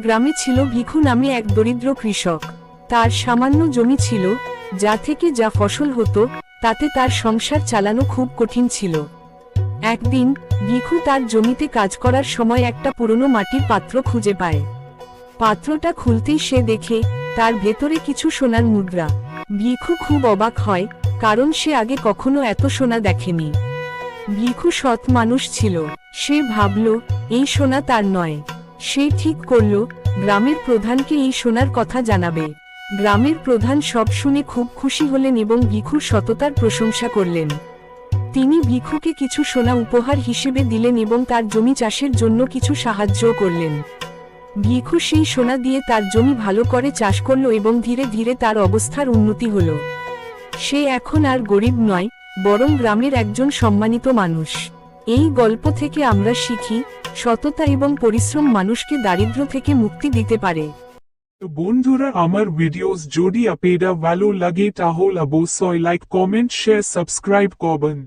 গ্রামে ছিল ভিখু নামে এক দরিদ্র কৃষক। তার সামান্য জমি ছিল, যা থেকে যা ফসল হতো তাতে তার সংসার চালানো খুব কঠিন ছিল। একদিন ভিখু তার জমিতে কাজ করার সময় একটা পুরনো মাটির পাত্র খুঁজে পায়। পাত্রটা খুলতেই সে দেখে তার ভেতরে কিছু সোনার মুদ্রা। ভিখু খুব অবাক হয়, কারণ সে আগে কখনো এত সোনা দেখেনি। ভিখু সৎ মানুষ ছিল, সে ভাবল এই সোনা তার নয়। সে ঠিক করল গ্রামের প্রধানকে এই সোনার কথা জানাবে। গ্রামের প্রধান সব শুনে খুব খুশি হলেন এবং ভিখুর সততার প্রশংসা করলেন। তিনি ভিখুকে কিছু সোনা উপহার হিসেবে দিলেন এবং তার জমি চাষের জন্য কিছু সাহায্য করলেন। ভিখু সেই সোনা দিয়ে তার জমি ভালো করে চাষ করল এবং ধীরে ধীরে তার অবস্থার উন্নতি হল। সে এখন আর গরিব নয়, বরং গ্রামের একজন সম্মানিত মানুষ। এই গল্প থেকে আমরা শিখি, সততা এবং পরিশ্রম মানুষকে দারিদ্র্য থেকে মুক্তি দিতে পারে। তো বন্ধুরা, আমার ভিডিওস যদি আপনাদের ভালো লাগে তাহলে অবশ্যই লাইক, কমেন্ট, শেয়ার, সাবস্ক্রাইব করবেন।